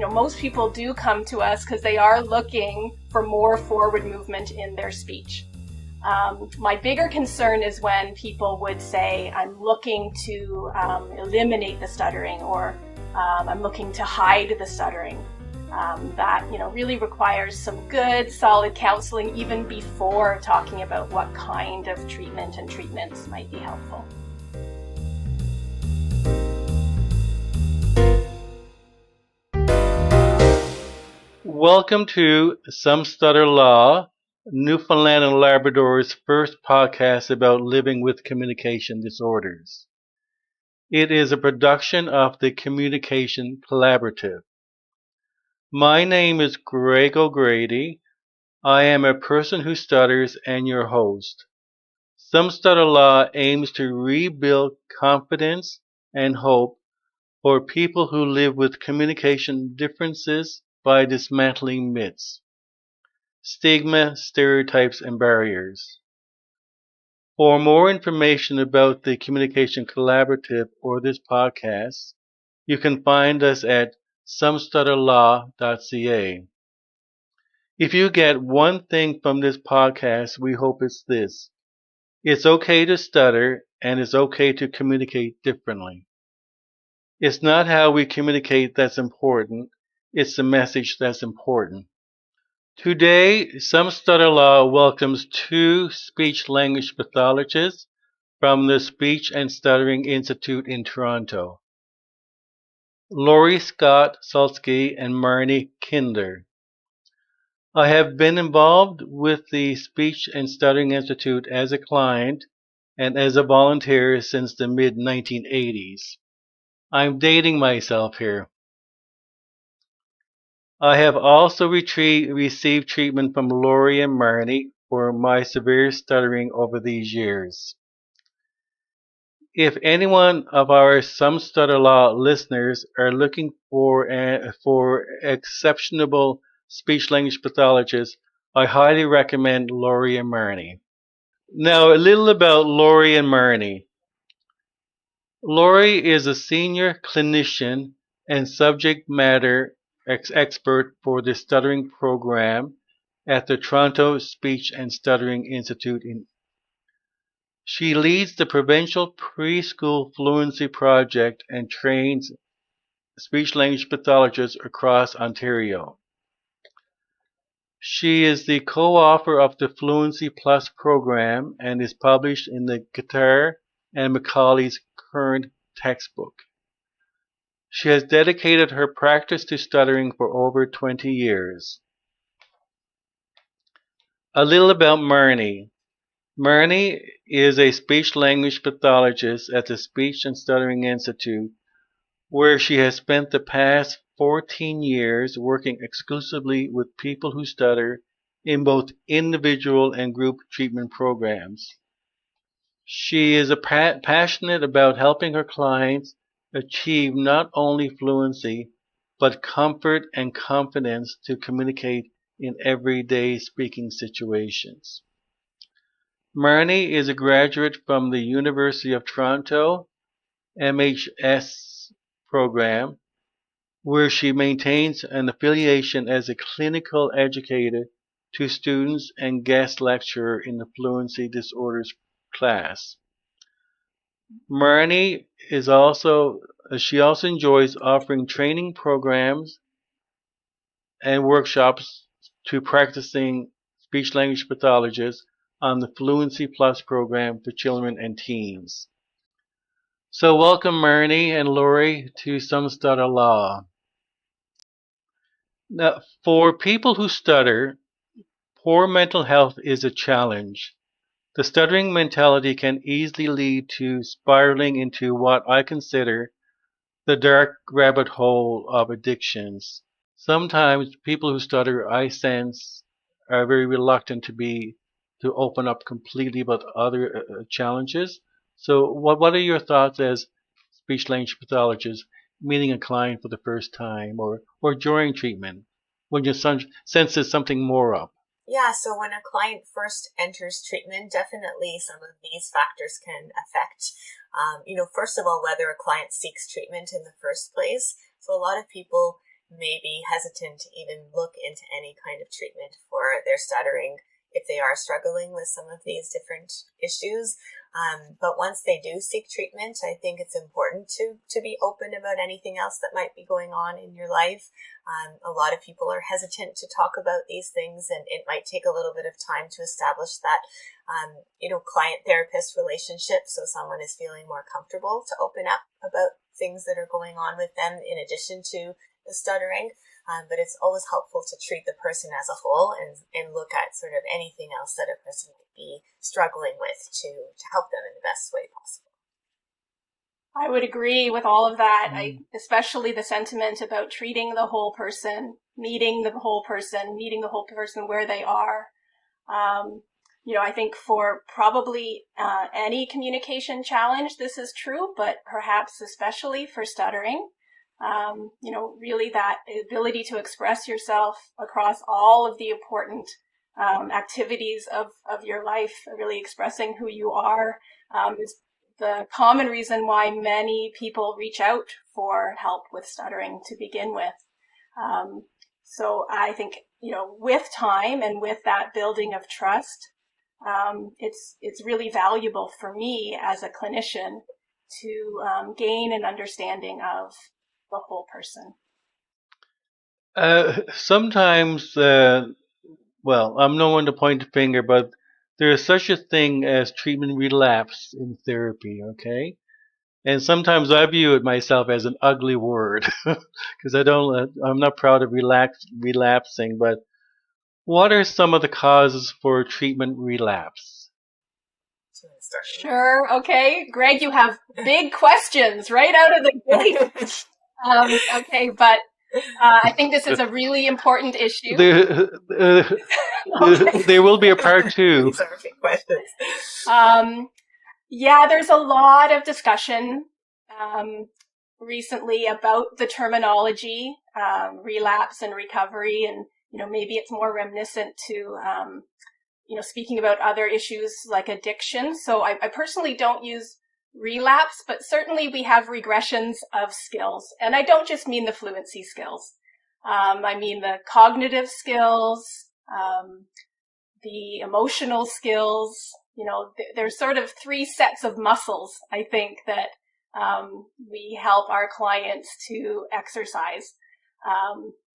most people do come to us because they are looking for more forward movement in their speech. My bigger concern is when people would say, I'm looking to eliminate the stuttering, or I'm looking to hide the stuttering. That really requires some good, solid counseling even before talking about what kind of treatment and treatments might be helpful. Welcome to Some Stutter Law, Newfoundland and Labrador's first podcast about living with communication disorders. It is a production of the Communication Collaborative. My name is Greg O'Grady. I am a person who stutters and your host. Some Stutter Law aims to rebuild confidence and hope for people who live with communication differences by dismantling myths, stigma, stereotypes, and barriers. For more information about the Communication Collaborative or this podcast, you can find us at somestutterlaw.ca. If you get one thing from this podcast, we hope it's this. It's okay to stutter, and it's okay to communicate differently. It's not how we communicate that's important, it's the message that's important. Today, Some Stutter Law welcomes two speech-language pathologists from the Speech and Stuttering Institute in Toronto, Lori Scott-Sulsky and Marni Kinder. I have been involved with the Speech and Stuttering Institute as a client and as a volunteer since the mid-1980s. I'm dating myself here. I have also received treatment from Lori and Marni for my severe stuttering over these years. If anyone of our Some Stutter Law listeners are looking for exceptional speech-language pathologists, I highly recommend Lori and Marni. Now, a little about Lori and Marni. Lori is a senior clinician and subject matter expert for the Stuttering Program at the Toronto Speech and Stuttering Institute. She leads the provincial preschool fluency project and trains speech-language pathologists across Ontario. She is the co-author of the Fluency Plus program and is published in the Guitar and Macaulay's current textbook. She has dedicated her practice to stuttering for over 20 years. A little about Marni. Marni is a speech-language pathologist at the Speech and Stuttering Institute, where she has spent the past 14 years working exclusively with people who stutter in both individual and group treatment programs. She is passionate about helping her clients achieve not only fluency, but comfort and confidence to communicate in everyday speaking situations. Marni is a graduate from the University of Toronto MHS program, where she maintains an affiliation as a clinical educator to students and guest lecturer in the fluency disorders class. Marni also enjoys offering training programs and workshops to practicing speech-language pathologists on the Fluency Plus program for children and teens. So welcome Marni and Lori to Some Stutter Law. Now, for people who stutter, poor mental health is a challenge. The stuttering mentality can easily lead to spiraling into what I consider the dark rabbit hole of addictions. Sometimes people who stutter, I sense, are very reluctant to open up completely about other challenges. So what are your thoughts as speech-language pathologist meeting a client for the first time or during treatment when you sense there's something more up? Yeah, so when a client first enters treatment, definitely some of these factors can affect, first of all, whether a client seeks treatment in the first place. So a lot of people may be hesitant to even look into any kind of treatment for their stuttering if they are struggling with some of these different issues. But once they do seek treatment, I think it's important to be open about anything else that might be going on in your life. A lot of people are hesitant to talk about these things, and it might take a little bit of time to establish that, client-therapist relationship, so someone is feeling more comfortable to open up about things that are going on with them in addition to the stuttering. But it's always helpful to treat the person as a whole and look at sort of anything else that a person might be struggling with to help them in the best way possible. I would agree with all of that, especially the sentiment about treating the whole person, meeting the whole person where they are. I think for probably any communication challenge, this is true, but perhaps especially for stuttering. Really that ability to express yourself across all of the important activities of your life, really expressing who you are, is the common reason why many people reach out for help with stuttering to begin with. So I think, with time and with that building of trust, it's really valuable for me as a clinician to gain an understanding of the whole person. Sometimes, I'm no one to point the finger, but there is such a thing as treatment relapse in therapy, okay? And sometimes I view it myself as an ugly word because I'm not proud of relapsing, but what are some of the causes for treatment relapse? Sure. Okay. Greg, you have big questions right out of the gate. Okay, but I think this is a really important issue. There will be a part two. These are big questions. There's a lot of discussion recently about the terminology, relapse and recovery, and maybe it's more reminiscent to speaking about other issues like addiction. So I personally don't use relapse, but certainly we have regressions of skills. And I don't just mean the fluency skills. I mean the cognitive skills, the emotional skills. There's sort of three sets of muscles, I think, that we help our clients to exercise.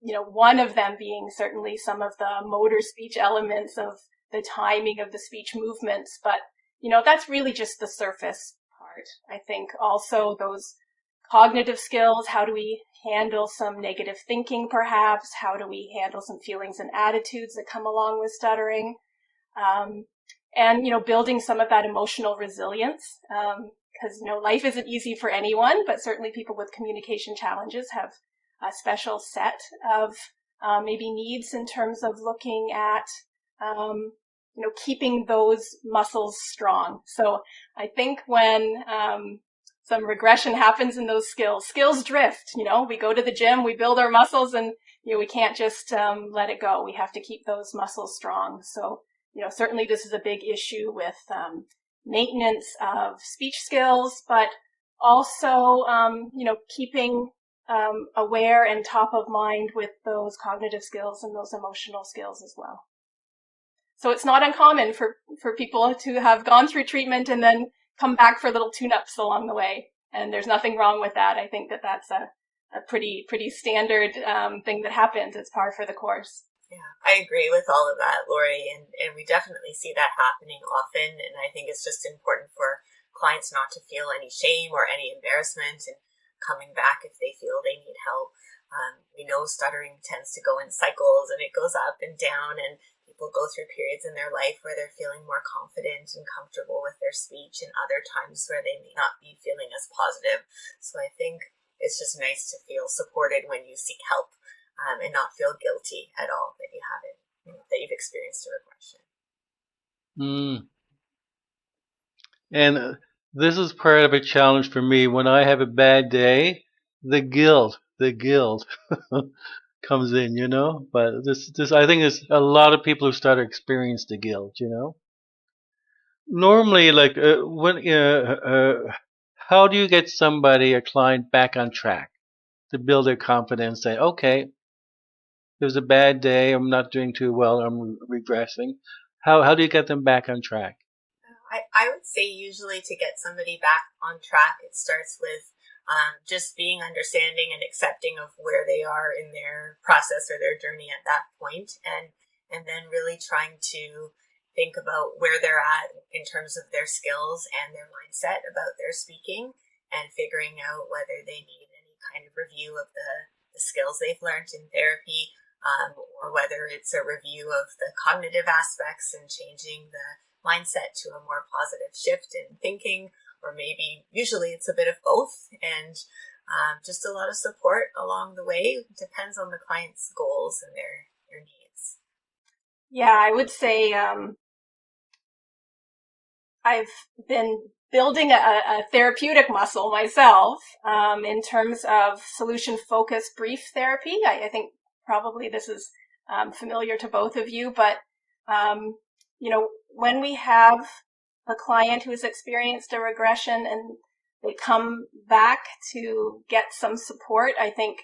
One of them being certainly some of the motor speech elements of the timing of the speech movements, but that's really just the surface part. I think also those cognitive skills, how do we handle some negative thinking perhaps? How do we handle some feelings and attitudes that come along with stuttering? And building some of that emotional resilience, because life isn't easy for anyone, but certainly people with communication challenges have a special set of maybe needs in terms of looking at keeping those muscles strong. So I think when some regression happens in those skills drift. We go to the gym, we build our muscles, and we can't just let it go. We have to keep those muscles strong. So certainly this is a big issue with maintenance of speech skills, but also keeping aware and top of mind with those cognitive skills and those emotional skills as well. So it's not uncommon for people to have gone through treatment and then come back for little tune-ups along the way. And there's nothing wrong with that. I think that's a pretty standard thing that happens. It's par for the course. Yeah, I agree with all of that, Lori, and we definitely see that happening often. And I think it's just important for clients not to feel any shame or any embarrassment in coming back if they feel they need help. We know stuttering tends to go in cycles, and it goes up and down, and people go through periods in their life where they're feeling more confident and comfortable with their speech, and other times where they may not be feeling as positive. So I think it's just nice to feel supported when you seek help, and not feel guilty at all that you haven't, that you've experienced a regression. And this is part of a challenge for me. When I have a bad day, the guilt comes in, But this I think is a lot of people who start to experience the guilt, Normally, like how do you get a client back on track? to build their confidence, say, okay, it was a bad day, I'm not doing too well, I'm regressing. How do you get them back on track? I would say usually to get somebody back on track, it starts with just being understanding and accepting of where they are in their process or their journey at that point, and then really trying to think about where they're at in terms of their skills and their mindset about their speaking, and figuring out whether they need any kind of review of the skills they've learned in therapy, or whether it's a review of the cognitive aspects and changing the mindset to a more positive shift in thinking, or maybe usually it's a bit of both, and just a lot of support along the way. It depends on the client's goals and their needs. Yeah, I would say I've been building a therapeutic muscle myself in terms of solution-focused brief therapy. I think probably this is familiar to both of you, but when we have a client who has experienced a regression and they come back to get some support, I think,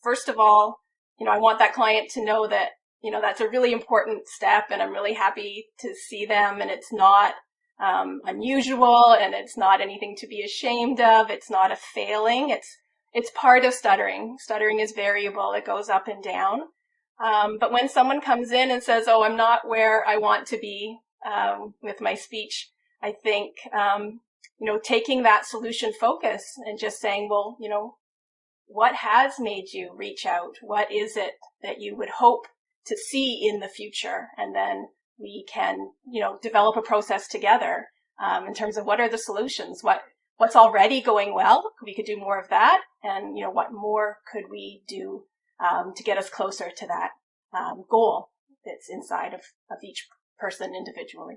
first of all, I want that client to know that, that's a really important step, and I'm really happy to see them, and it's not unusual, and it's not anything to be ashamed of. It's not a failing. It's part of stuttering. Stuttering is variable. It goes up and down. But when someone comes in and says, oh, I'm not where I want to be with my speech, I think, taking that solution focus and just saying, well, what has made you reach out? What is it that you would hope to see in the future? And then we can, develop a process together in terms of what are the solutions, what's already going well. We could do more of that. And, what more could we do to get us closer to that goal that's inside of each person individually.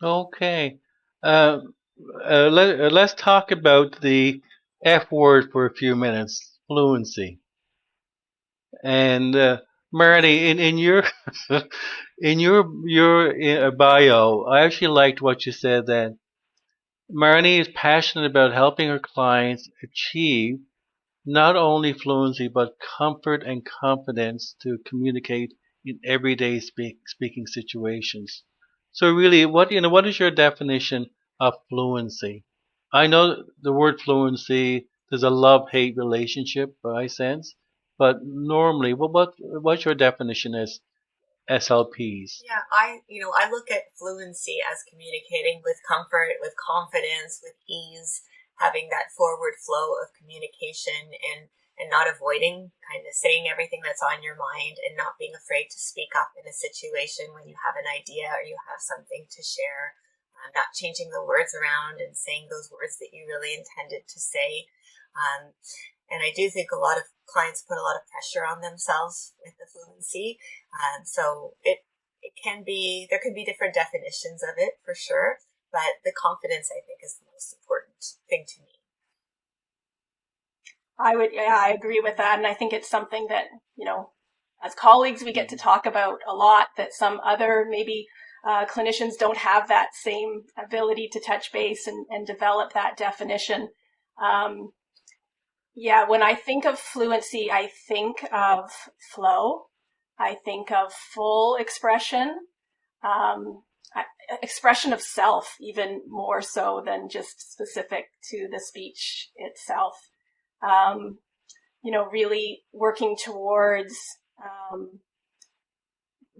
Okay. Let's talk about the F word for a few minutes, fluency. And Marni, in your in your bio, I actually liked what you said that Marni is passionate about helping her clients achieve not only fluency but comfort and confidence to communicate in everyday speaking situations. So really, what is your definition of fluency? I know the word fluency, there's a love-hate relationship, I sense, but normally, what's your definition as SLPs? Yeah, I look at fluency as communicating with comfort, with confidence, with ease, having that forward flow of communication, and not avoiding, kind of saying everything that's on your mind, and not being afraid to speak up in a situation when you have an idea or you have something to share, not changing the words around and saying those words that you really intended to say. And I do think a lot of clients put a lot of pressure on themselves with the fluency. So there can be different definitions of it for sure, but the confidence, I think, is the most important thing to me. I agree with that. And I think it's something that, as colleagues, we get to talk about a lot, that some other maybe clinicians don't have that same ability to touch base and develop that definition. When I think of fluency, I think of flow. I think of full expression, expression of self, even more so than just specific to the speech itself. Really working towards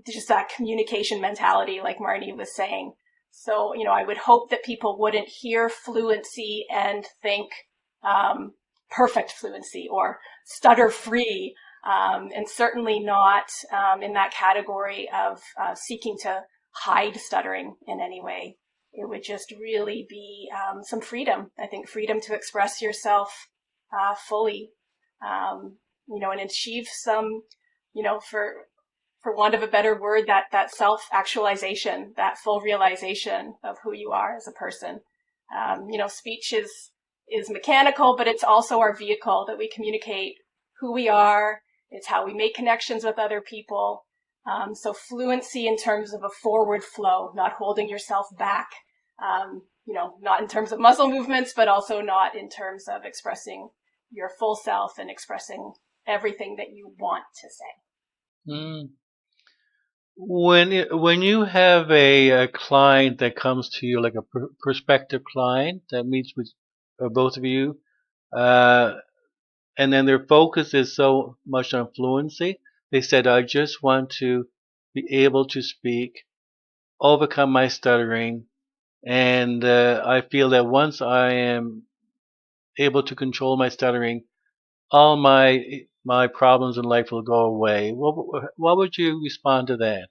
just that communication mentality, like Marni was saying. So, I would hope that people wouldn't hear fluency and think perfect fluency or stutter-free, and certainly not in that category of seeking to hide stuttering in any way. It would just really be some freedom. I think freedom to express yourself fully, and achieve some, for want of a better word, that self-actualization, that full realization of who you are as a person. Speech is mechanical, but it's also our vehicle that we communicate who we are. It's how we make connections with other people. So fluency in terms of a forward flow, not holding yourself back, not in terms of muscle movements, but also not in terms of expressing your full self and expressing everything that you want to say. Mm. When you have a client that comes to you, like a prospective client that meets with both of you, and then their focus is so much on fluency, they said, I just want to be able to speak, overcome my stuttering, and I feel that once I am able to control my stuttering, all my problems in life will go away. What would you respond to that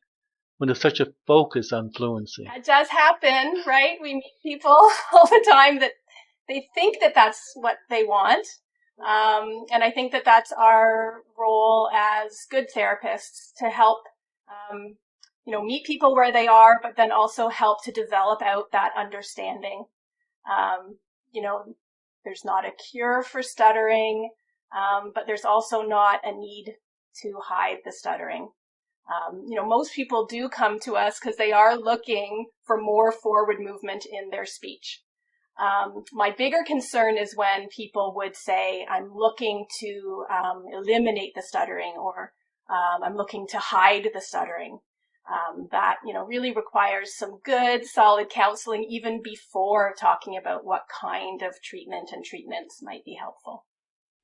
when there's such a focus on fluency? That does happen, right? We meet people all the time that they think that that's what they want. And I think that that's our role as good therapists to help, meet people where they are, but then also help to develop out that understanding. There's not a cure for stuttering, but there's also not a need to hide the stuttering. Most people do come to us because they are looking for more forward movement in their speech. My bigger concern is when people would say, I'm looking to eliminate the stuttering, or I'm looking to hide the stuttering. That really requires some good, solid counseling even before talking about what kind of treatment and treatments might be helpful.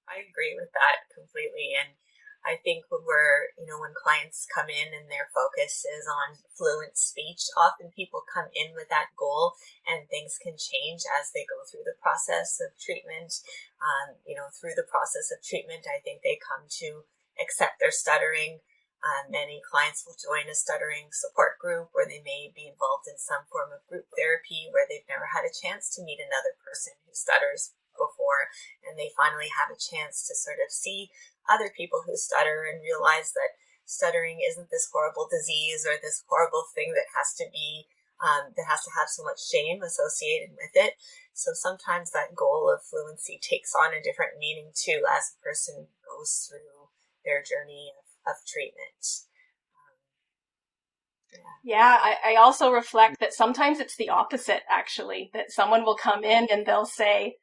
I agree with that completely. And I think when clients come in and their focus is on fluent speech, often people come in with that goal, and things can change as they go through the process of treatment. Through the process of treatment, I think they come to accept their stuttering. Many clients will join a stuttering support group, or they may be involved in some form of group therapy where they've never had a chance to meet another person who stutters before, and they finally have a chance to sort of see other people who stutter and realize that stuttering isn't this horrible disease or this horrible thing that has to have so much shame associated with it. So sometimes that goal of fluency takes on a different meaning too as a person goes through their journey of treatment. Yeah, I also reflect that sometimes it's the opposite, actually, that someone will come in and they'll say,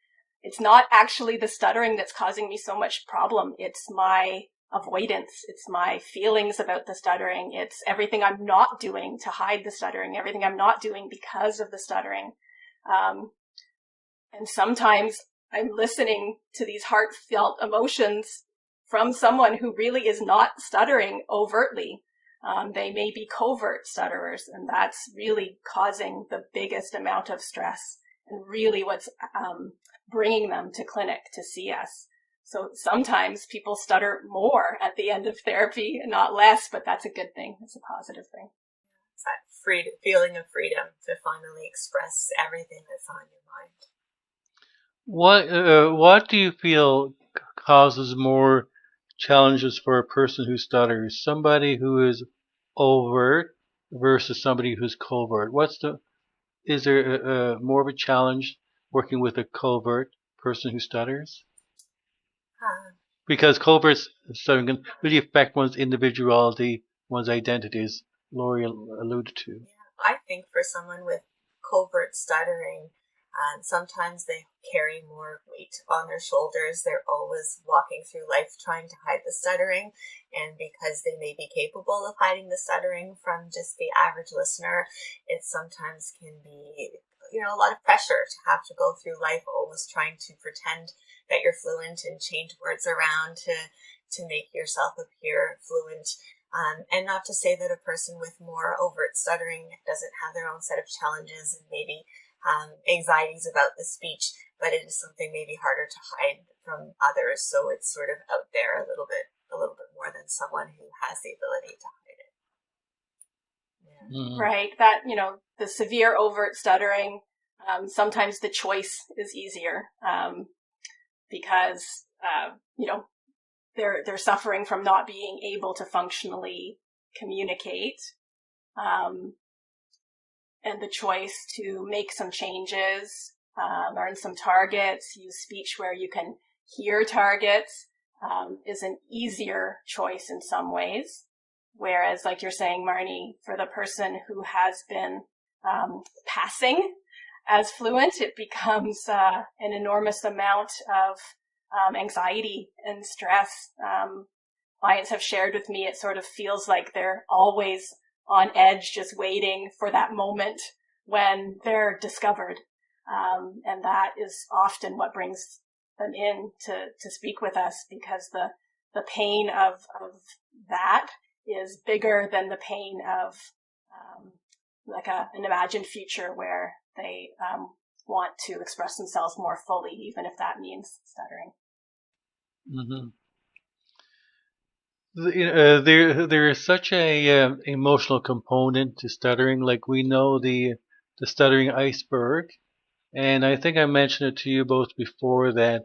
it's not actually the stuttering that's causing me so much problem. It's my avoidance. It's my feelings about the stuttering. It's everything I'm not doing to hide the stuttering, everything I'm not doing because of the stuttering. And sometimes I'm listening to these heartfelt emotions from someone who really is not stuttering overtly. They may be covert stutterers, and that's really causing the biggest amount of stress and really what's bringing them to clinic to see us. So sometimes people stutter more at the end of therapy, not less, but that's a good thing. It's a positive thing. It's that feeling of freedom to finally express everything that's on your mind. What do you feel causes more challenges for a person who stutters? Somebody who is overt versus somebody who's covert. Is there more of a challenge working with a covert person who stutters? Because covert stuttering can really affect one's individuality, one's identity, as Lori alluded to. Yeah, I think for someone with covert stuttering, sometimes they carry more weight on their shoulders. They're always walking through life trying to hide the stuttering. And because they may be capable of hiding the stuttering from just the average listener, it sometimes can be, a lot of pressure to have to go through life always trying to pretend that you're fluent and change words around to make yourself appear fluent. And not to say that a person with more overt stuttering doesn't have their own set of challenges and maybe anxieties about the speech, but it is something maybe harder to hide from others. So it's sort of out there a little bit more than someone who has the ability to hide it. Yeah. Mm-hmm. Right. That, the severe overt stuttering, sometimes the choice is easier because, they're suffering from not being able to functionally communicate. And the choice to make some changes, learn some targets, use speech where you can hear targets, is an easier choice in some ways. Whereas, like you're saying, Marni, for the person who has been passing as fluent, it becomes an enormous amount of anxiety and stress. Clients have shared with me, it sort of feels like they're always on edge, just waiting for that moment when they're discovered. And that is often what brings them in to speak with us, because the pain of that is bigger than the pain of like an imagined future where they want to express themselves more fully, even if that means stuttering. Mm-hmm. There is such a emotional component to stuttering. Like, we know the stuttering iceberg, and I think I mentioned it to you both before that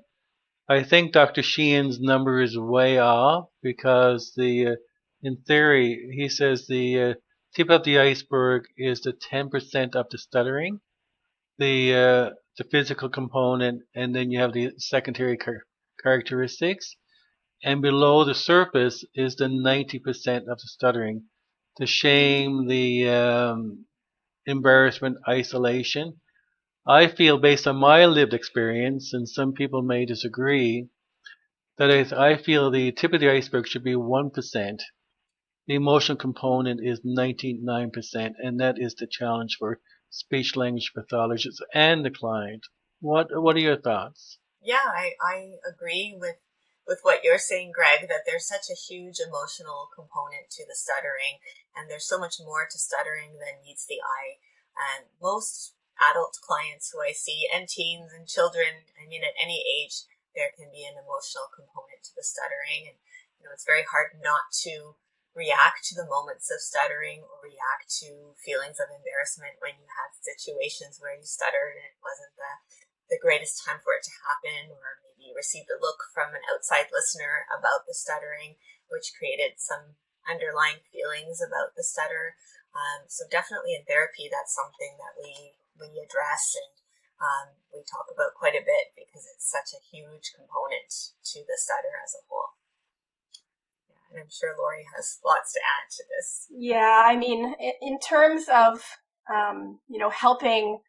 I think Dr. Sheehan's number is way off, because in theory, he says the tip of the iceberg is the 10% of the stuttering, the physical component, and then you have the secondary characteristics. And below the surface is the 90% of the stuttering, the shame, the embarrassment, isolation. I feel, based on my lived experience, and some people may disagree, that is, I feel the tip of the iceberg should be 1%. The emotional component is 99%, and that is the challenge for speech-language pathologists and the client. What are your thoughts? Yeah, I agree with what you're saying, Greg, that there's such a huge emotional component to the stuttering, and there's so much more to stuttering than meets the eye. And most adult clients who I see, and teens and children, I mean, at any age, there can be an emotional component to the stuttering. And, it's very hard not to react to the moments of stuttering or react to feelings of embarrassment when you have situations where you stuttered and it wasn't the greatest time for it to happen, or maybe you received a look from an outside listener about the stuttering, which created some underlying feelings about the stutter. So definitely in therapy, that's something that we address and we talk about quite a bit, because it's such a huge component to the stutter as a whole. Yeah, and I'm sure Lori has lots to add to this. Yeah, I mean, in terms of, helping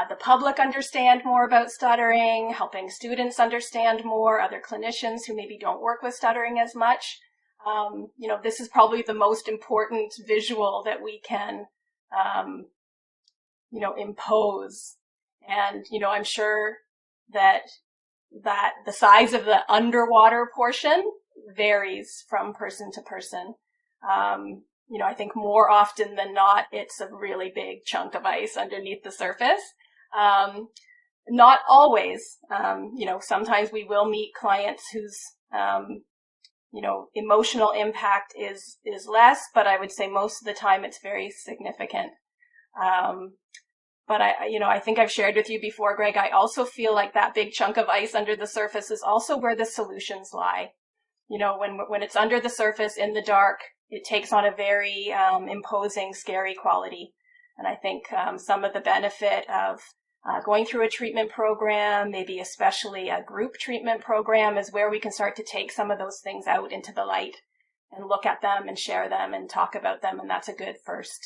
the public understand more about stuttering, helping students understand more, other clinicians who maybe don't work with stuttering as much, this is probably the most important visual that we can, impose. And, I'm sure that the size of the underwater portion varies from person to person. I think more often than not, it's a really big chunk of ice underneath the surface. Not always. Sometimes we will meet clients whose, emotional impact is less, but I would say most of the time it's very significant. But I think I've shared with you before, Greg, I also feel like that big chunk of ice under the surface is also where the solutions lie. When it's under the surface in the dark, it takes on a very imposing, scary quality. And I think some of the benefit of going through a treatment program, maybe especially a group treatment program, is where we can start to take some of those things out into the light and look at them and share them and talk about them. And that's a good first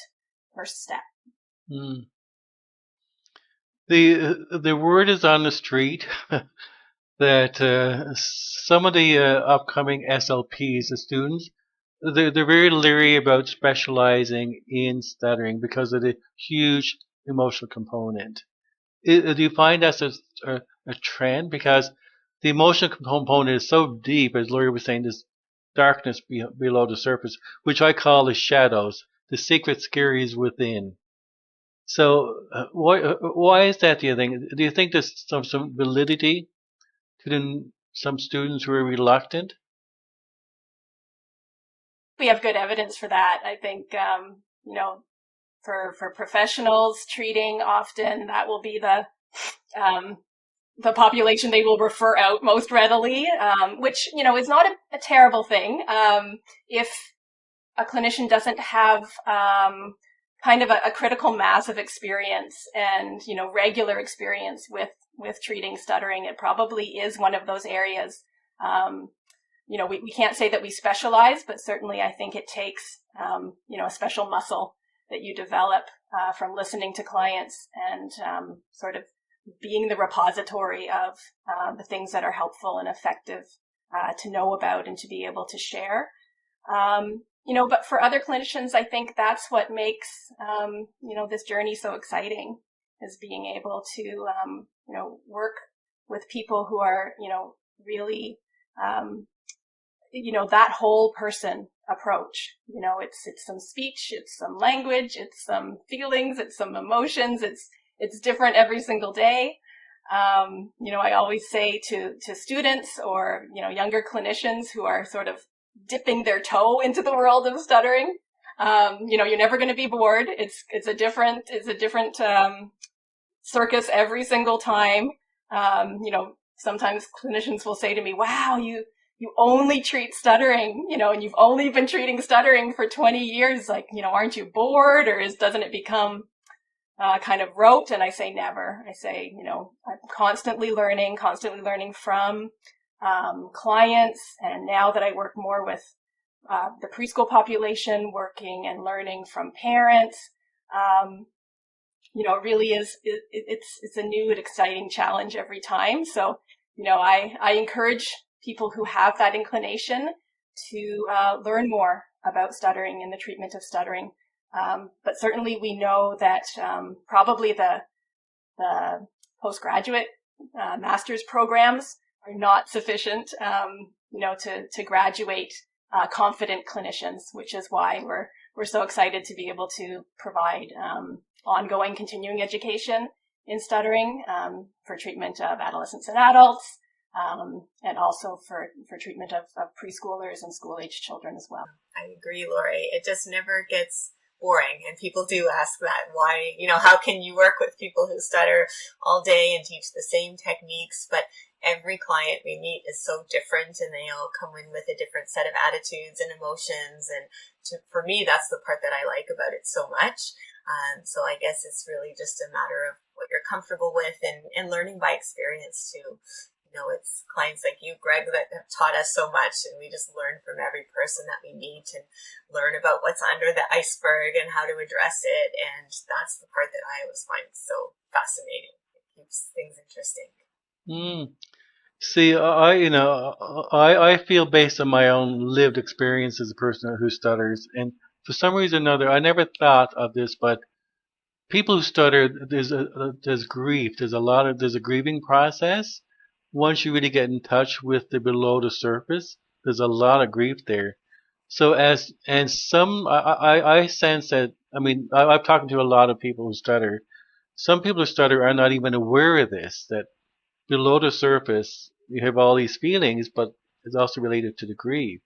step. Mm. The word is on the street that some of the upcoming SLPs, the students, they're very leery about specializing in stuttering because of the huge emotional component. Do you find that's a trend? Because the emotional component is so deep, as Lori was saying, this darkness below the surface, which I call the shadows, the secret scaries within. So why is that, do you think? Do you think there's some validity to some students who are reluctant? We have good evidence for that. I think, for professionals treating, often that will be the population they will refer out most readily, which, is not a terrible thing. If a clinician doesn't have kind of a critical mass of experience and, regular experience with treating stuttering, it probably is one of those areas. We can't say that we specialize, but certainly I think it takes, a special muscle that you develop from listening to clients and sort of being the repository of the things that are helpful and effective to know about and to be able to share. But for other clinicians, I think that's what makes, this journey so exciting, is being able to, work with people who are, really, that whole person approach. It's some speech, it's some language, it's some feelings, it's some emotions, it's different every single day. I always say to students or, younger clinicians who are sort of dipping their toe into the world of stuttering, you're never going to be bored. It's a different circus every single time. Sometimes clinicians will say to me, wow, you only treat stuttering, and you've only been treating stuttering for 20 years. Like, aren't you bored, or doesn't it become kind of rote? And I say never. I say, I'm constantly learning from clients. And now that I work more with the preschool population, working and learning from parents, it really is, it's a new and exciting challenge every time. So, I encourage people who have that inclination to learn more about stuttering and the treatment of stuttering. But certainly we know that probably the postgraduate master's programs are not sufficient, to graduate confident clinicians, which is why we're so excited to be able to provide ongoing continuing education in stuttering for treatment of adolescents and adults, and also for treatment of preschoolers and school-age children as well. I agree, Lori. It just never gets boring, and people do ask that. Why, how can you work with people who stutter all day and teach the same techniques? But every client we meet is so different, and they all come in with a different set of attitudes and emotions. And for me, that's the part that I like about it so much. So I guess it's really just a matter of what you're comfortable with and learning by experience too. It's clients like you, Greg, that have taught us so much, and we just learn from every person that we meet and learn about what's under the iceberg and how to address it. And that's the part that I always find so fascinating. It keeps things interesting. See, I feel, based on my own lived experience as a person who stutters, and for some reason or another, I never thought of this, but people who stutter, there's grief. There's a grieving process. Once you really get in touch with the below the surface, there's a lot of grief there. So I sense that, I've talked to a lot of people who stutter. Some people who stutter are not even aware of this, that below the surface, you have all these feelings, but it's also related to the grief.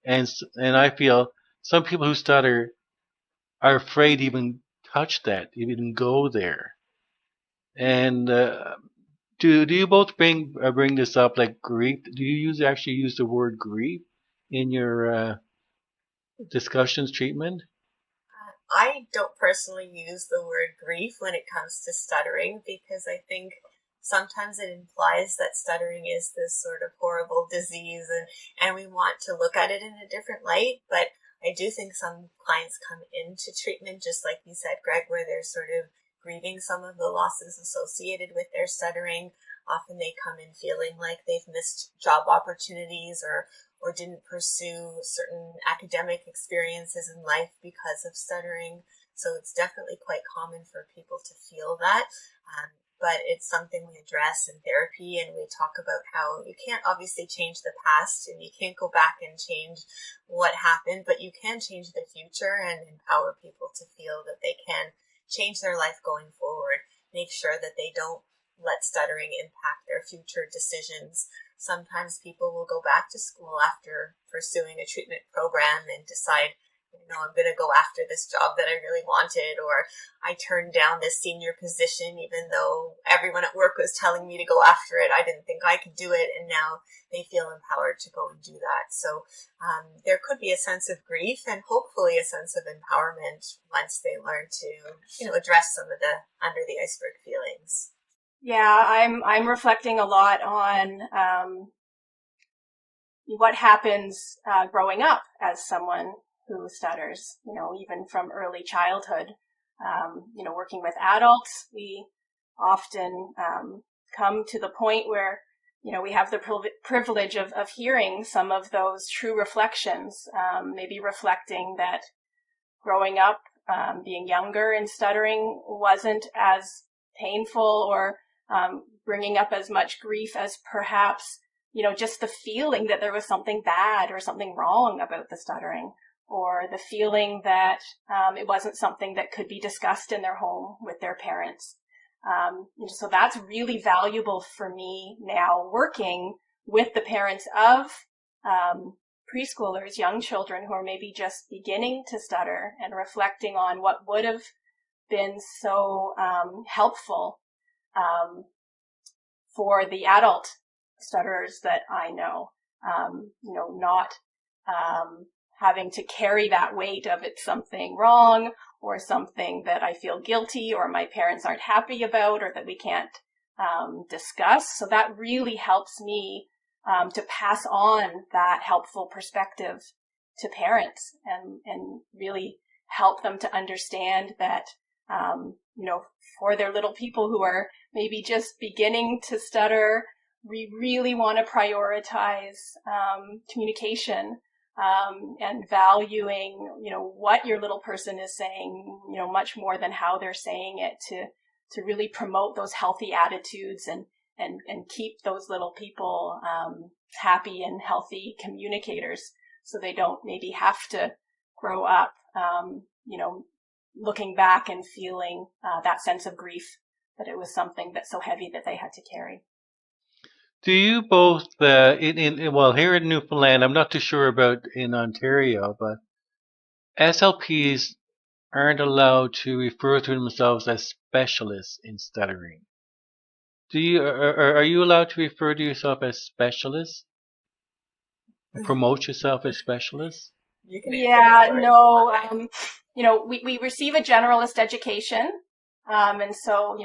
And I feel some people who stutter are afraid to even touch that, even go there. And do you both bring this up, like grief? Do you actually use the word grief in your discussions, treatment? I don't personally use the word grief when it comes to stuttering, because I think sometimes it implies that stuttering is this sort of horrible disease, and we want to look at it in a different light. But I do think some clients come into treatment, just like you said, Greg, where they're sort of grieving some of the losses associated with their stuttering. Often they come in feeling like they've missed job opportunities or didn't pursue certain academic experiences in life because of stuttering. So it's definitely quite common for people to feel that. But it's something we address in therapy, and we talk about how you can't obviously change the past and you can't go back and change what happened, but you can change the future and empower people to feel that they can change their life going forward. Make sure that they don't let stuttering impact their future decisions. Sometimes people will go back to school after pursuing a treatment program and decide, I'm going to go after this job that I really wanted, or I turned down this senior position even though everyone at work was telling me to go after it. I didn't think I could do it, and now they feel empowered to go and do that. So there could be a sense of grief and hopefully a sense of empowerment once they learn to address some of the under the iceberg feelings. Yeah, I'm reflecting a lot on what happens growing up as someone who stutters, even from early childhood. Working with adults, we often come to the point where, we have the privilege of hearing some of those true reflections, maybe reflecting that growing up, being younger and stuttering wasn't as painful or bringing up as much grief as perhaps, just the feeling that there was something bad or something wrong about the stuttering, or the feeling that it wasn't something that could be discussed in their home with their parents. So that's really valuable for me now, working with the parents of preschoolers, young children who are maybe just beginning to stutter, and reflecting on what would have been so helpful for the adult stutterers that I know. Not having to carry that weight of it's something wrong or something that I feel guilty or my parents aren't happy about or that we can't discuss. So that really helps me to pass on that helpful perspective to parents and really help them to understand that, for their little people who are maybe just beginning to stutter, we really want to prioritize communication and valuing, what your little person is saying, much more than how they're saying it, to really promote those healthy attitudes and keep those little people happy and healthy communicators, so they don't maybe have to grow up, looking back and feeling that sense of grief that it was something that's so heavy that they had to carry. Do you both, here in Newfoundland, I'm not too sure about in Ontario, but SLPs aren't allowed to refer to themselves as specialists in stuttering. Are you allowed to refer to yourself as specialists? Promote yourself as specialists? Yeah, no. We receive a generalist education. And so,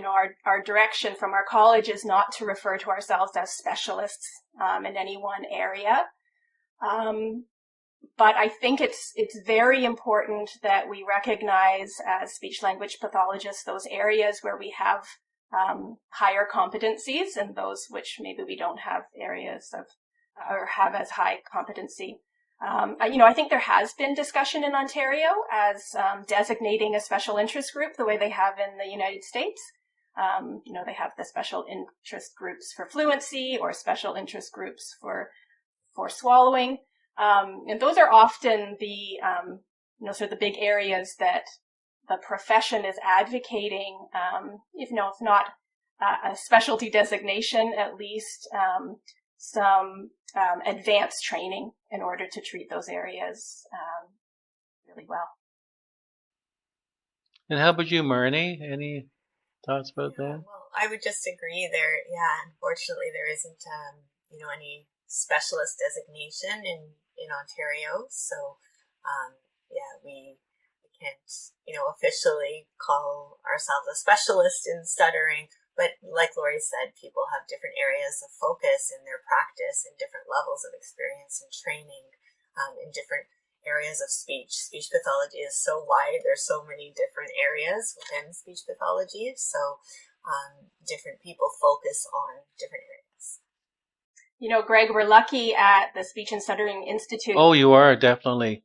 our direction from our college is not to refer to ourselves as specialists in any one area. But I think it's very important that we recognize as speech-language pathologists those areas where we have higher competencies, and those which maybe we don't have areas of or have as high competency. I think there has been discussion in Ontario as designating a special interest group the way they have in the United States. They have the special interest groups for fluency or special interest groups for swallowing. And those are often the, sort of the big areas that the profession is advocating, if not a specialty designation, at least some advanced training in order to treat those areas really well. And how about you, Marni? Any thoughts about that? Well, I would just agree there. Yeah, unfortunately, there isn't, any specialist designation in Ontario. So, we can't, officially call ourselves a specialist in stuttering. But like Lori said, people have different areas of focus in their practice and different levels of experience and training in different areas of speech. Speech pathology is so wide. There's so many different areas within speech pathology. So different people focus on different areas. Greg, we're lucky at the Speech and Stuttering Institute. Oh, you are, definitely.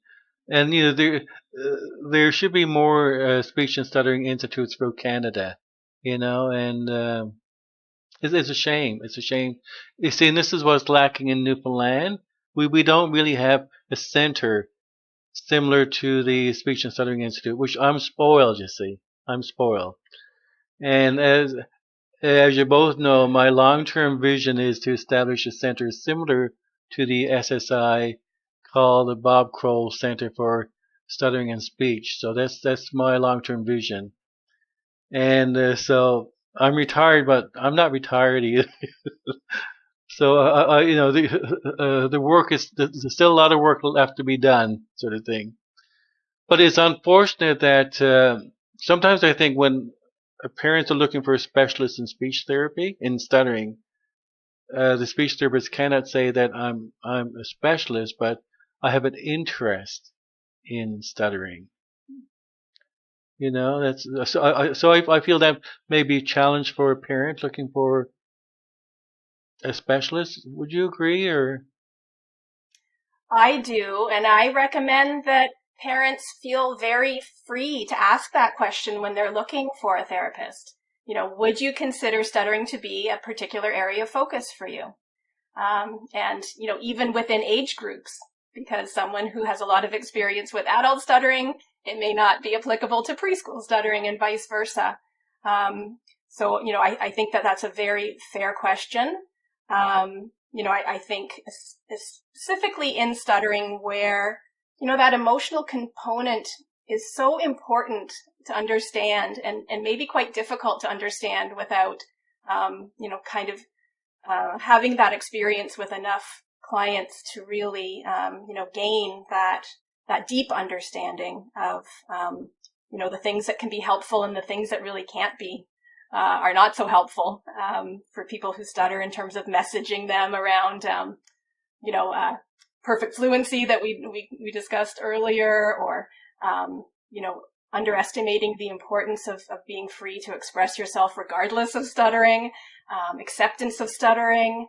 And, there should be more speech and stuttering institutes for Canada, and it's a shame. It's a shame. You see, and this is what's lacking in Newfoundland. We don't really have a center similar to the Speech and Stuttering Institute, which I'm spoiled, you see. I'm spoiled. And as you both know, my long-term vision is to establish a center similar to the SSI called the Bob Kroll Center for Stuttering and Speech. So that's my long-term vision. And so I'm retired, but I'm not retired either. So the work there's still a lot of work left to be done, sort of thing. But it's unfortunate that sometimes I think when parents are looking for a specialist in speech therapy, in stuttering, the speech therapist cannot say that I'm a specialist, but I have an interest in stuttering. You know, that's so I feel that may be a challenge for a parent looking for a specialist. Would you agree, or? I do, and I recommend that parents feel very free to ask that question when they're looking for a therapist. You know, would you consider stuttering to be a particular area of focus for you? And, you know, even within age groups, because someone who has a lot of experience with adult stuttering, it may not be applicable to preschool stuttering and vice versa. So, you know, I think that that's a very fair question. You know, I think specifically in stuttering where, you know, that emotional component is so important to understand and maybe quite difficult to understand without, you know, kind of having that experience with enough clients to really, you know, gain that deep understanding of, you know, the things that can be helpful and the things that really can't be. Are not so helpful for people who stutter in terms of messaging them around, you know, perfect fluency that we discussed earlier, or, you know, underestimating the importance of being free to express yourself regardless of stuttering, acceptance of stuttering,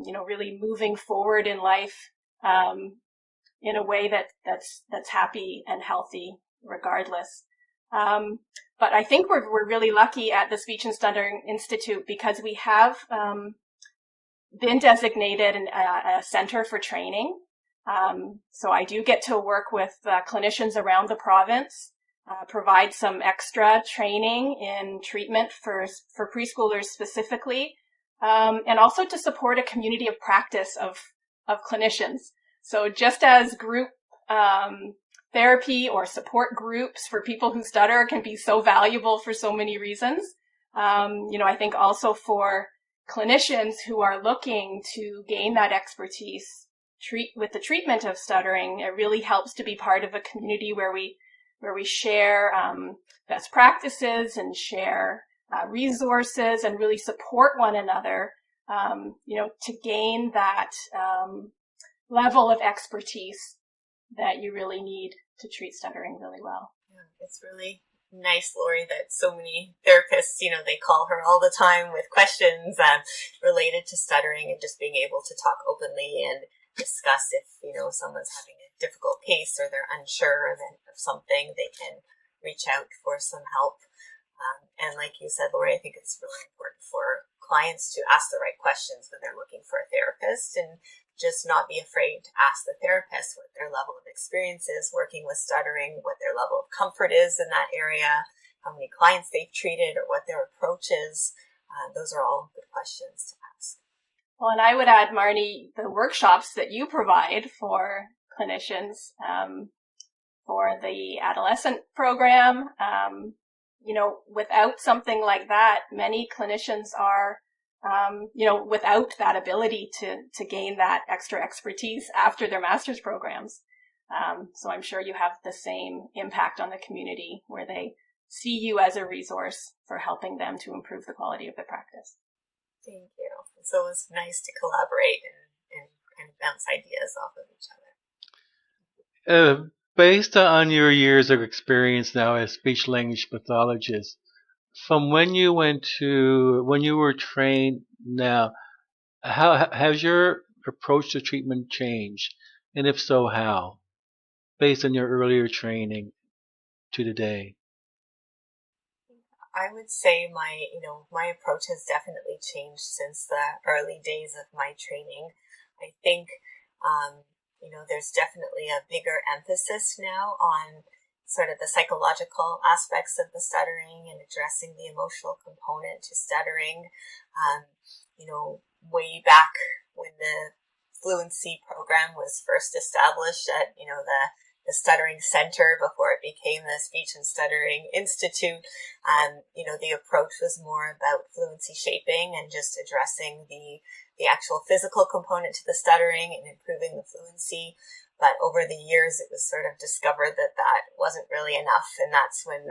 you know, really moving forward in life in a way that's happy and healthy regardless. But I think we're really lucky at the Speech and Stuttering Institute because we have been designated a center for training. So I do get to work with clinicians around the province, provide some extra training in treatment for preschoolers specifically, and also to support a community of practice of clinicians. So just as group therapy or support groups for people who stutter can be so valuable for so many reasons. You know, I think also for clinicians who are looking to gain that expertise with the treatment of stuttering, it really helps to be part of a community where we share best practices and share resources and really support one another, you know, to gain that level of expertise that you really need to treat stuttering really well. Yeah, it's really nice, Lori, that so many therapists, you know, they call her all the time with questions related to stuttering, and just being able to talk openly and discuss if, you know, someone's having a difficult case or they're unsure of something, they can reach out for some help. And like you said, Lori, I think it's really important for clients to ask the right questions when they're looking for a therapist, and just not be afraid to ask the therapist what their level of experience is working with stuttering, what their level of comfort is in that area, how many clients they've treated, or what their approach is. Those are all good questions to ask. Well, and I would add, Marni, the workshops that you provide for clinicians for the adolescent program, you know, without something like that, many clinicians are you know, without that ability to gain that extra expertise after their master's programs. So I'm sure you have the same impact on the community where they see you as a resource for helping them to improve the quality of their practice. Thank you. It's always nice to collaborate and kind of bounce ideas off of each other. Based on your years of experience now as speech-language pathologist, from when you were trained now, how has your approach to treatment changed? And if so, how? Based on your earlier training to today. I would say my approach has definitely changed since the early days of my training. I think, you know, there's definitely a bigger emphasis now on sort of the psychological aspects of the stuttering and addressing the emotional component to stuttering. You know, way back when the fluency program was first established at, you know, the Stuttering Center before it became the Speech and Stuttering Institute, you know, the approach was more about fluency shaping and just addressing the actual physical component to the stuttering and improving the fluency. But over the years, it was sort of discovered that wasn't really enough. And that's when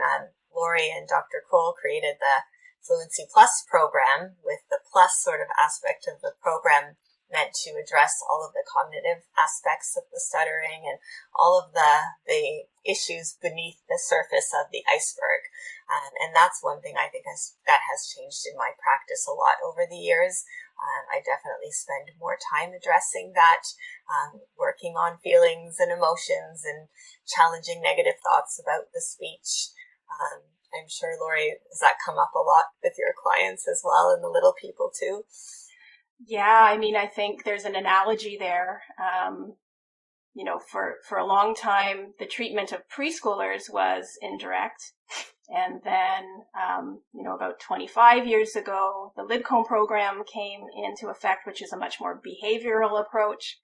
Lori and Dr. Kroll created the Fluency Plus program, with the plus sort of aspect of the program meant to address all of the cognitive aspects of the stuttering and all of the issues beneath the surface of the iceberg. And that's one thing I think that has changed in my practice a lot over the years. I definitely spend more time addressing that, working on feelings and emotions and challenging negative thoughts about the speech. I'm sure, Lori, does that come up a lot with your clients as well and the little people too? Yeah, I mean, I think there's an analogy there. For a long time, the treatment of preschoolers was indirect. And then, about 25 years ago, the Lidcombe program came into effect, which is a much more behavioral approach.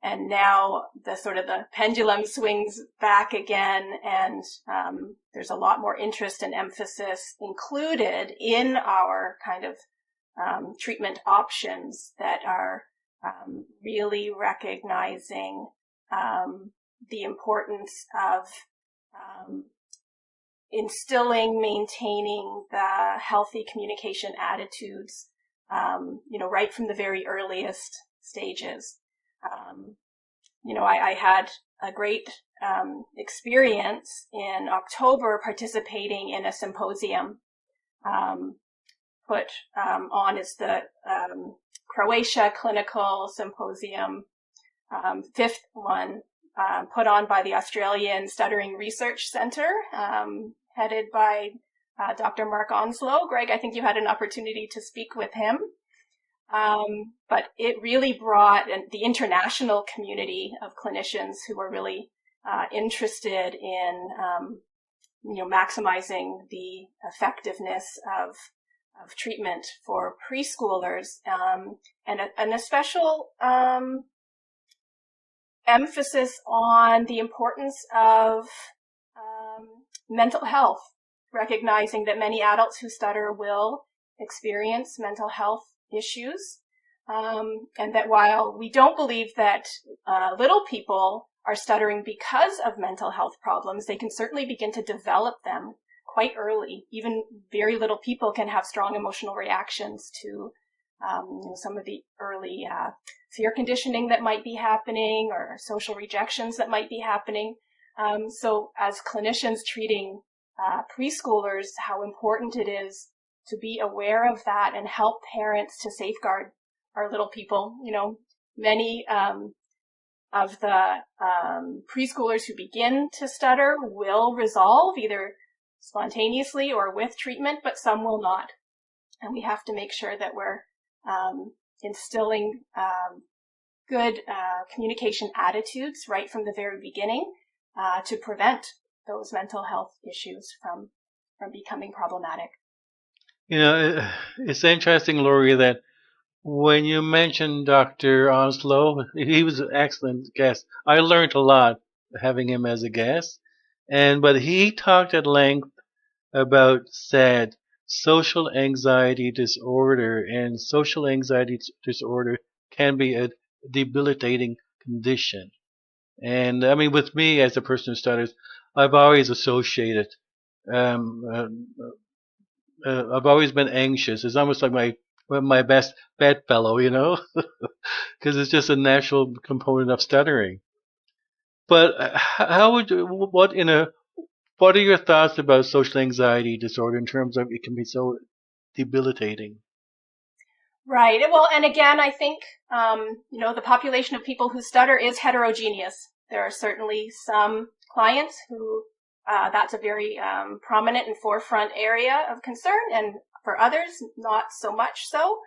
And now the pendulum swings back again, and there's a lot more interest and emphasis included in our kind of treatment options that are really recognizing the importance of instilling, maintaining the healthy communication attitudes, right from the very earliest stages. I had a great experience in October participating in a symposium put on as the Croatia Clinical Symposium, fifth one, put on by the Australian Stuttering Research Centre, headed by Dr. Mark Onslow. Greg, I think you had an opportunity to speak with him. But it really brought the international community of clinicians who were really interested in, maximizing the effectiveness of treatment for preschoolers, and a special emphasis on the importance of mental health, recognizing that many adults who stutter will experience mental health issues, and that while we don't believe that little people are stuttering because of mental health problems, they can certainly begin to develop them quite early. Even very little people can have strong emotional reactions to some of the early fear conditioning that might be happening or social rejections that might be happening. So as clinicians treating preschoolers, how important it is to be aware of that and help parents to safeguard our little people. Many of the preschoolers who begin to stutter will resolve either spontaneously or with treatment, but some will not. And we have to make sure that we're instilling good communication attitudes right from the very beginning to prevent those mental health issues from becoming problematic. It's interesting, Lori, that when you mentioned Dr. Onslow, he was an excellent guest. I learned a lot having him as a guest, but he talked at length about SAD, social anxiety disorder, and social anxiety disorder can be a debilitating condition. And I mean, with me as a person who stutters, I've always associated. I've always been anxious. It's almost like my best bedfellow, because it's just a natural component of stuttering. But what are your thoughts about social anxiety disorder in terms of it can be so debilitating? Right. Well, and again, I think, the population of people who stutter is heterogeneous. There are certainly some clients who that's a very prominent and forefront area of concern, and for others, not so much so.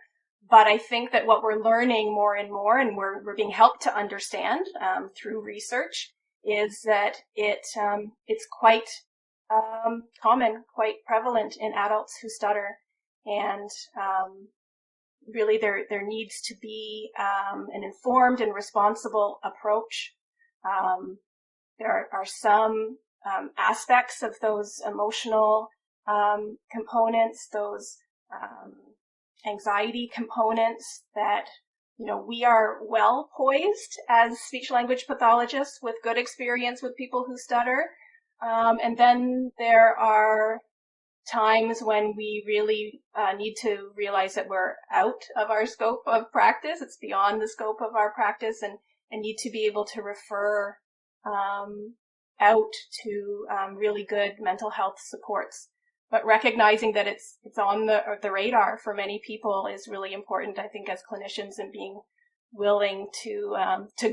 But I think that what we're learning more and more, and we're being helped to understand through research, is that it's quite common, quite prevalent in adults who stutter, and really there needs to be an informed and responsible approach. There are some aspects of those emotional components, those anxiety components that, we are well poised as speech-language pathologists with good experience with people who stutter. And then there are times when we really need to realize that we're out of our scope of practice. It's beyond the scope of our practice, and need to be able to refer out to really good mental health supports. But recognizing that it's on the radar for many people is really important, I think, as clinicians, and being willing to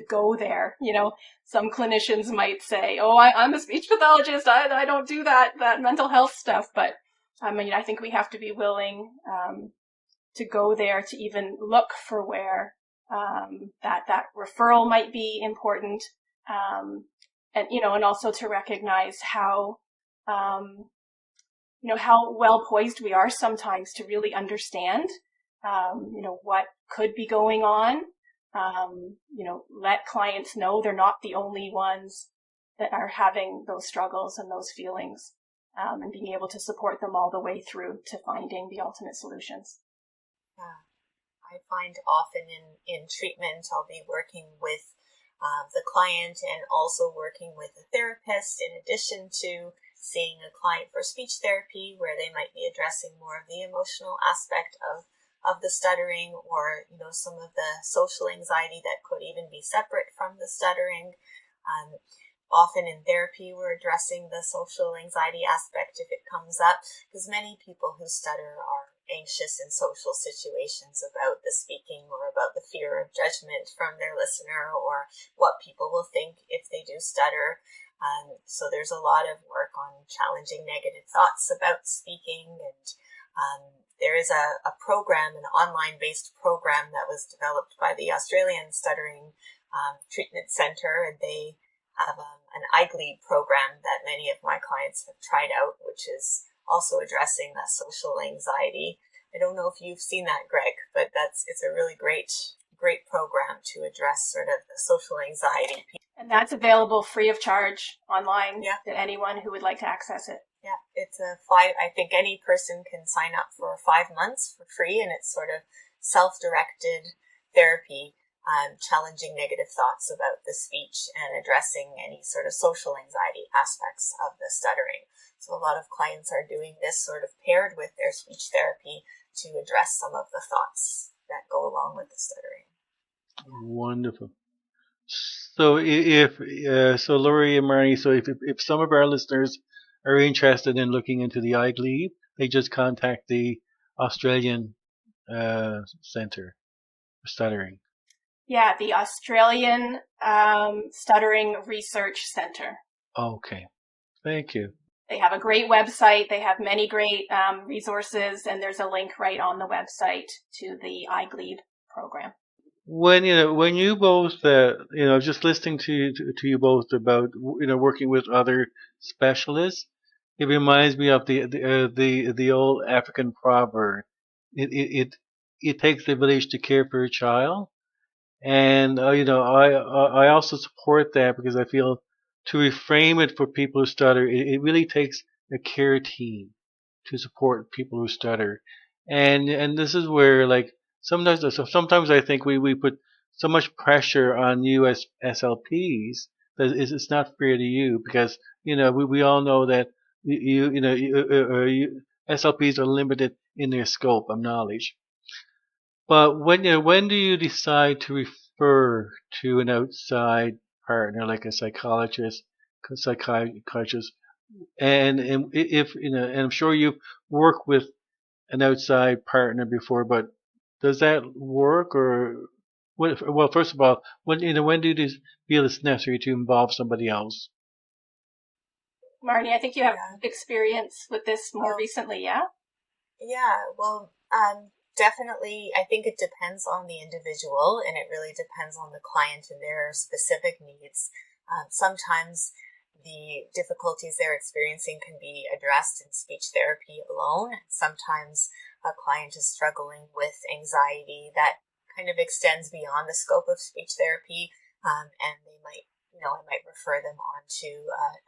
go there. You know, some clinicians might say, "Oh, I'm a speech pathologist. I don't do that mental health stuff." But I mean, I think we have to be willing to go there, to even look for where that referral might be important, and and also to recognize how how well poised we are sometimes to really understand what could be going on. Let clients know they're not the only ones that are having those struggles and those feelings, and being able to support them all the way through to finding the ultimate solutions. Yeah. I find often in treatment, I'll be working with the client and also working with a therapist, in addition to seeing a client for speech therapy, where they might be addressing more of the emotional aspect of the stuttering, or some of the social anxiety that could even be separate from the stuttering. Often in therapy, we're addressing the social anxiety aspect if it comes up, because many people who stutter are anxious in social situations about the speaking, or about the fear of judgment from their listener, or what people will think if they do stutter. So there's a lot of work on challenging negative thoughts about speaking, and there is a program, an online-based program that was developed by the Australian Stuttering Treatment Centre, and they have an iGlead program that many of my clients have tried out, which is also addressing that social anxiety. I don't know if you've seen that, Greg, but it's a really great program to address sort of the social anxiety. And that's available free of charge online, yeah, to anyone who would like to access it. Yeah, it's I think any person can sign up for 5 months for free, and it's sort of self-directed therapy, challenging negative thoughts about the speech and addressing any sort of social anxiety aspects of the stuttering. So a lot of clients are doing this sort of paired with their speech therapy to address some of the thoughts that go along with the stuttering. Wonderful. So so Lori and Marni, so if some of our listeners are interested in looking into the iGlead, they just contact the Australian Centre for Stuttering. Yeah, the Australian Stuttering Research Centre. Okay, thank you. They have a great website. They have many great resources, and there's a link right on the website to the iGlead program. When you both just listening to you both about working with other specialists, it reminds me of the old African proverb. It takes a village to care for a child, and I also support that, because I feel, to reframe it for people who stutter, it really takes a care team to support people who stutter, and this is where, like, sometimes I think we put so much pressure on you as SLPs that it's not fair to you, because we all know that SLPs are limited in their scope of knowledge. But when do you decide to refer to an outside partner, like a psychiatrist, and if and I'm sure you've worked with an outside partner before, but does that work, or well, first of all, when do you feel it's necessary to involve somebody else? Marni, I think you have experience with this more recently, yeah? Yeah, well, definitely, I think it depends on the individual, and it really depends on the client and their specific needs. Sometimes the difficulties they're experiencing can be addressed in speech therapy alone. Sometimes a client is struggling with anxiety that kind of extends beyond the scope of speech therapy, and they might, I might refer them on to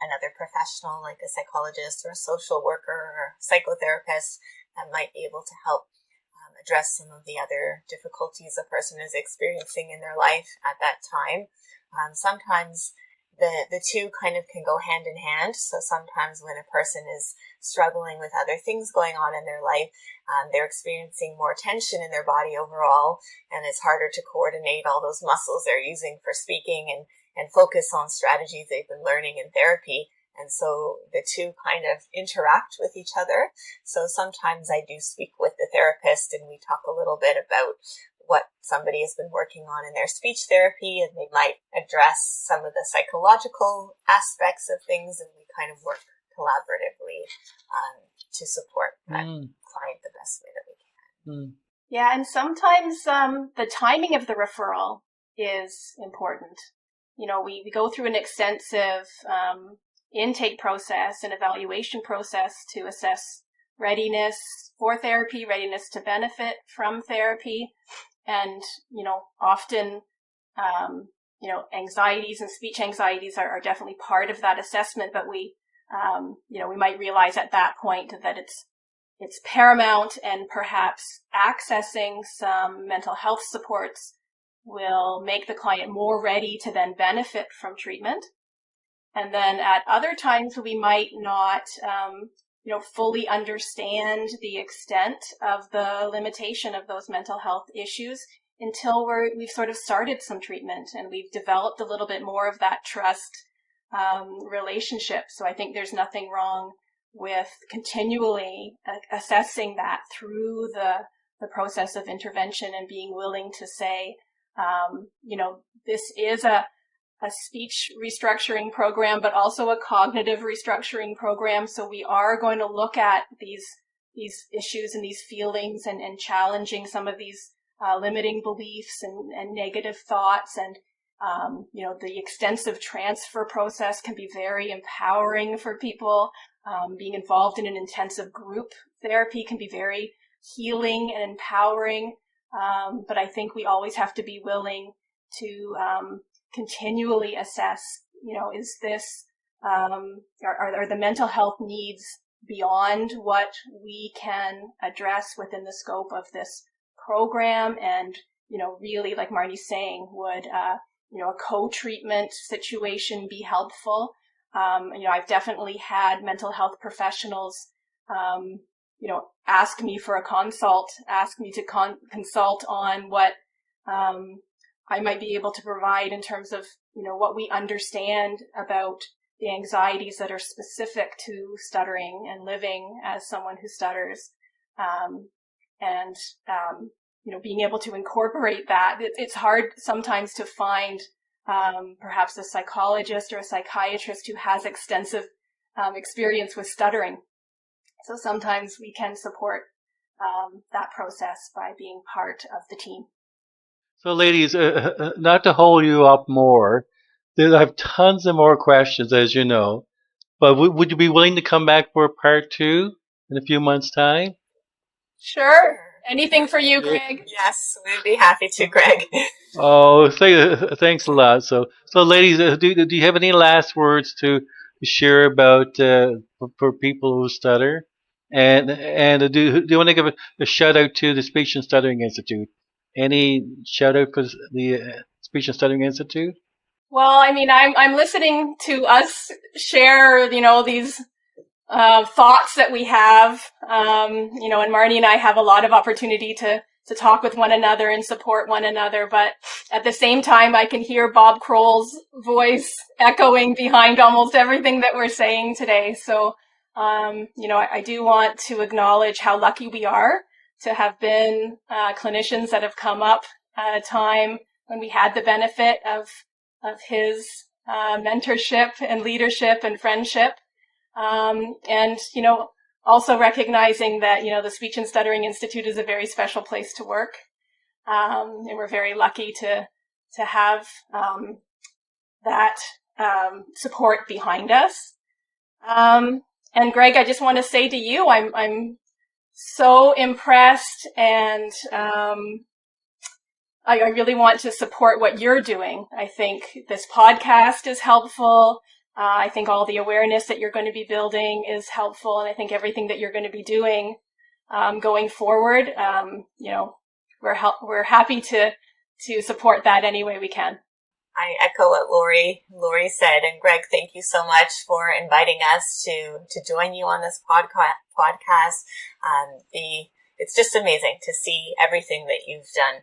another professional, like a psychologist or a social worker or a psychotherapist, that might be able to help address some of the other difficulties a person is experiencing in their life at that time. Sometimes, the two kind of can go hand in hand. So sometimes when a person is struggling with other things going on in their life, they're experiencing more tension in their body overall, and it's harder to coordinate all those muscles they're using for speaking and focus on strategies they've been learning in therapy. And so the two kind of interact with each other. So sometimes I do speak with the therapist and we talk a little bit about what somebody has been working on in their speech therapy, and they might address some of the psychological aspects of things, and we kind of work collaboratively to support that client the best way that we can. Yeah, and sometimes the timing of the referral is important. You know, we go through an extensive intake process and evaluation process to assess readiness for therapy, readiness to benefit from therapy. And, you know, often, you know, anxieties and speech anxieties are definitely part of that assessment, but we, you know, we might realize at that point that it's paramount, and perhaps accessing some mental health supports will make the client more ready to then benefit from treatment. And then at other times we might not, you know, fully understand the extent of the limitation of those mental health issues until we've sort of started some treatment and we've developed a little bit more of that trust relationship. So I think there's nothing wrong with continually assessing that through the process of intervention and being willing to say, you know, this is a speech restructuring program, but also a cognitive restructuring program. So we are going to look at these issues and these feelings and challenging some of these limiting beliefs and negative thoughts. And, you know, the extensive transfer process can be very empowering for people. Being involved in an intensive group therapy can be very healing and empowering. But I think we always have to be willing to continually assess, you know, is this, are the mental health needs beyond what we can address within the scope of this program? And, you know, really, like Marni's saying, would, you know, a co-treatment situation be helpful? You know, I've definitely had mental health professionals, you know, ask me for a consult, ask me to consult on what, I might be able to provide in terms of, you know, what we understand about the anxieties that are specific to stuttering and living as someone who stutters. And, you know, being able to incorporate that. It's hard sometimes to find, perhaps a psychologist or a psychiatrist who has extensive, experience with stuttering. So sometimes we can support, that process by being part of the team. So, ladies, not to hold you up more, I have tons of more questions, as you know. But would you be willing to come back for part 2 in a few months' time? Sure. Anything for you, Greg? Yes, we'd be happy to, Greg. Oh, thanks a lot. So, ladies, do you have any last words to share about for people who stutter? And do you want to give a shout out to the Speech and Stuttering Institute? Any shout out for the Speech and Stuttering Institute? Well, I mean, I'm listening to us share, you know, these thoughts that we have, you know, and Marni and I have a lot of opportunity to talk with one another and support one another. But at the same time, I can hear Bob Kroll's voice echoing behind almost everything that we're saying today. So, you know, I do want to acknowledge how lucky we are to have been clinicians that have come up at a time when we had the benefit of his mentorship and leadership and friendship. And, you know, also recognizing that, you know, the Speech and Stuttering Institute is a very special place to work. And we're very lucky to have that support behind us. And Greg, I just want to say to you, I'm so impressed, and I really want to support what you're doing. I think this podcast is helpful. I think all the awareness that you're going to be building is helpful, and I think everything that you're going to be doing going forward, you know, we're happy to support that any way we can. I echo what Lori said, and Greg, thank you so much for inviting us to join you on this podcast. It's just amazing to see everything that you've done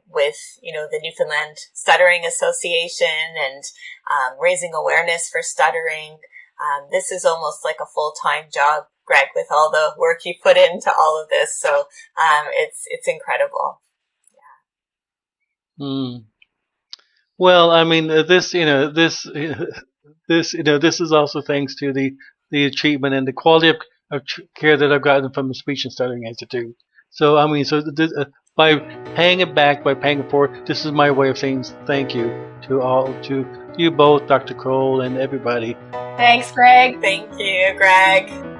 with the Newfoundland Stuttering Association and raising awareness for stuttering. This is almost like a full-time job, Greg, with all the work you put into all of this. So it's incredible. Yeah. Well, I mean, this is also thanks to the achievement and the quality of care that I've gotten from the Speech and Stuttering Institute. So, I mean, by paying it back, by paying it forward, this is my way of saying thank you to you both, Dr. Cole, and everybody. Thanks, Greg. Thank you, Greg.